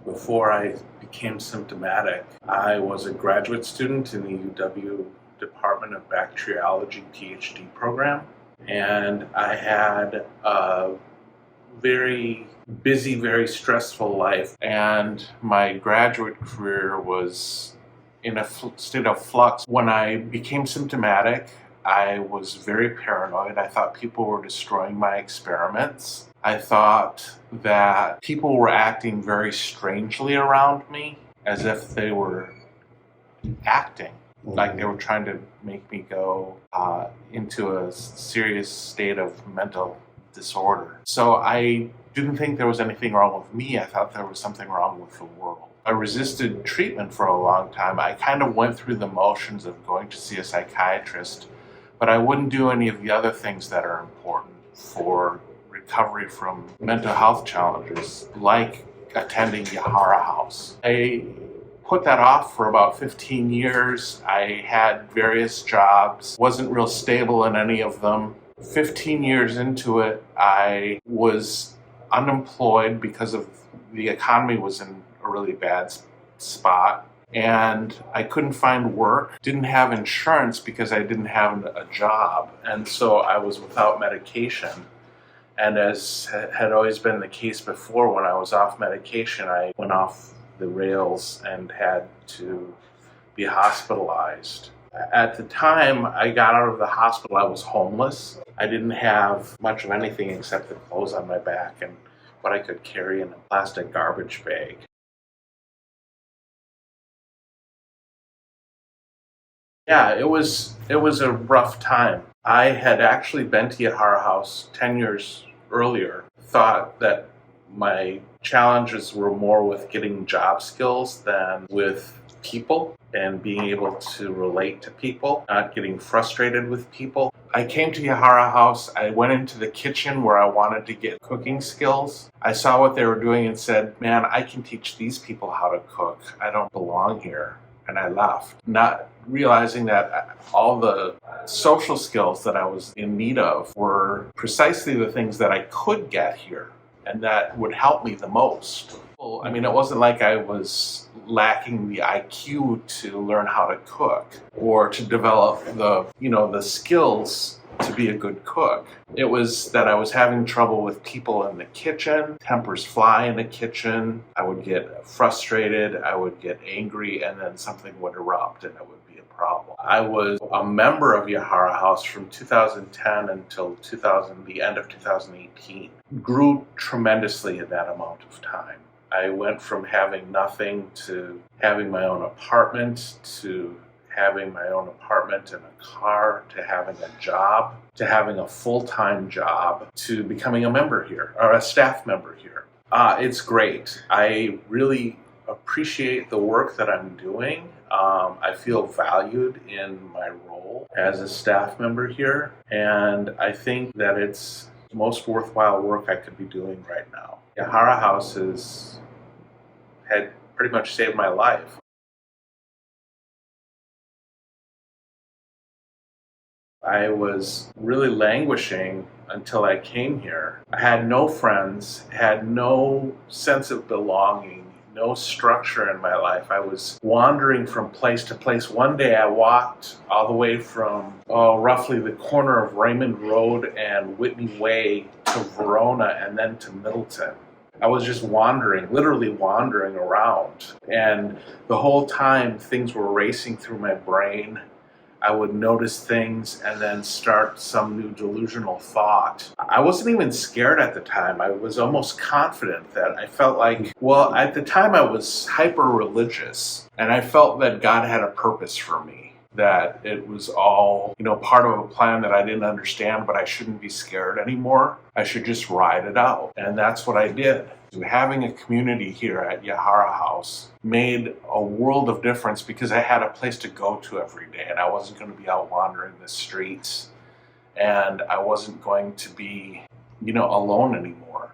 Before I became symptomatic, I was a graduate student in the UW Department of Bacteriology PhD program, and I had a very busy, very stressful life, and my graduate career was in a state of flux. When I became symptomatic, I was very paranoid. I thought people were destroying my experiments. I thought that people were acting very strangely around me, as if they were acting, like they were trying to make me go into a serious state of mental disorder. So I didn't think there was anything wrong with me. I thought there was something wrong with the world. I resisted treatment for a long time. I kind of went through the motions of going to see a psychiatrist, but I wouldn't do any of the other things that are important for recovery from mental health challenges, like attending Yahara House. I put that off for about 15 years. I had various jobs, wasn't real stable in any of them. 15 years into it, I was unemployed because of the economy was in a really bad spot, and I couldn't find work, didn't have insurance because I didn't have a job, and so I was without medication. And as had always been the case before, when I was off medication, I went off the rails and had to be hospitalized. At the time I got out of the hospital, I was homeless. I didn't have much of anything except the clothes on my back and what I could carry in a plastic garbage bag. Yeah, it was a rough time. I had actually been to Yahara House 10 years earlier, thought that my challenges were more with getting job skills than with people and being able to relate to people, not getting frustrated with people. I came to Yahara House. I went into the kitchen where I wanted to get cooking skills. I saw what they were doing and said, man, I can teach these people how to cook. I don't belong here. And I left, not realizing that all the social skills that I was in need of were precisely the things that I could get here and that would help me the most. I mean, it wasn't like I was lacking the IQ to learn how to cook or to develop the skills to be a good cook. It was that I was having trouble with people in the kitchen. Tempers fly in the kitchen. I would get frustrated, I would get angry, and then something would erupt and it would be a problem. I was a member of Yahara House from 2010 until the end of 2018. Grew tremendously in that amount of time. I went from having nothing to having my own apartment, to having my own apartment and a car, to having a job, to having a full-time job, to becoming a member here, or a staff member here. It's great. I really appreciate the work that I'm doing. I feel valued in my role as a staff member here, and I think that it's the most worthwhile work I could be doing right now. Yahara House had pretty much saved my life. I was really languishing until I came here. I had no friends, had no sense of belonging, no structure in my life. I was wandering from place to place. One day I walked all the way from roughly the corner of Raymond Road and Whitney Way to Verona and then to Middleton. I was just wandering, literally wandering around. And the whole time things were racing through my brain. I would notice things and then start some new delusional thought. I wasn't even scared at the time. I was almost confident that I felt like, well, at the time I was hyper-religious, and I felt that God had a purpose for me, that it was all, part of a plan that I didn't understand, but I shouldn't be scared anymore. I should just ride it out. And that's what I did. Having a community here at Yahara House made a world of difference because I had a place to go to every day, and I wasn't going to be out wandering the streets, and I wasn't going to be, alone anymore.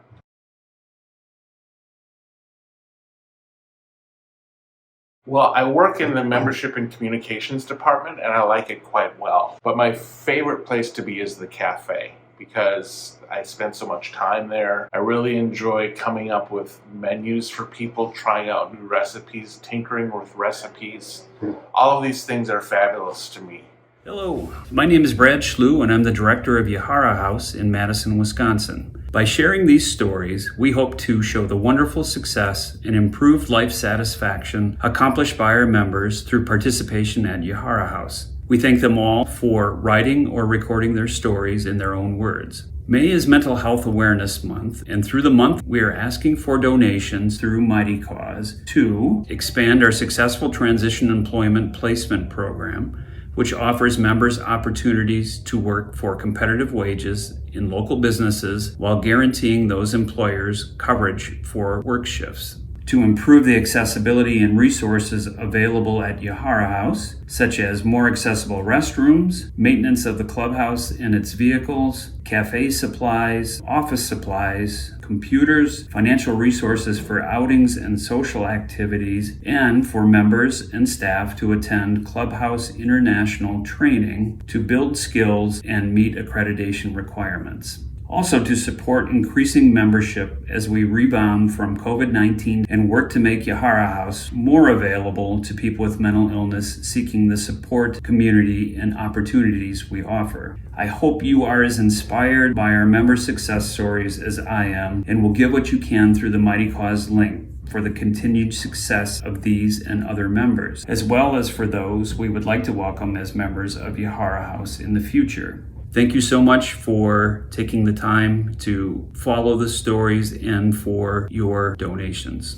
Well, I work in the membership and communications department, and I like it quite well. But my favorite place to be is the cafe, because I spend so much time there. I really enjoy coming up with menus for people, trying out new recipes, tinkering with recipes. All of these things are fabulous to me. Hello, my name is Brad Schlew, and I'm the director of Yahara House in Madison, Wisconsin. By sharing these stories, we hope to show the wonderful success and improved life satisfaction accomplished by our members through participation at Yahara House. We thank them all for writing or recording their stories in their own words. May is Mental Health Awareness Month, and through the month we are asking for donations through Mighty Cause to expand our successful transition employment placement program, which offers members opportunities to work for competitive wages in local businesses while guaranteeing those employers coverage for work shifts. To improve the accessibility and resources available at Yahara House, such as more accessible restrooms, maintenance of the clubhouse and its vehicles, cafe supplies, office supplies, computers, financial resources for outings and social activities, and for members and staff to attend Clubhouse International training to build skills and meet accreditation requirements. Also to support increasing membership as we rebound from COVID-19 and work to make Yahara House more available to people with mental illness seeking the support, community, and opportunities we offer. I hope you are as inspired by our member success stories as I am, and will give what you can through the Mighty Cause link for the continued success of these and other members, as well as for those we would like to welcome as members of Yahara House in the future. Thank you so much for taking the time to follow the stories and for your donations.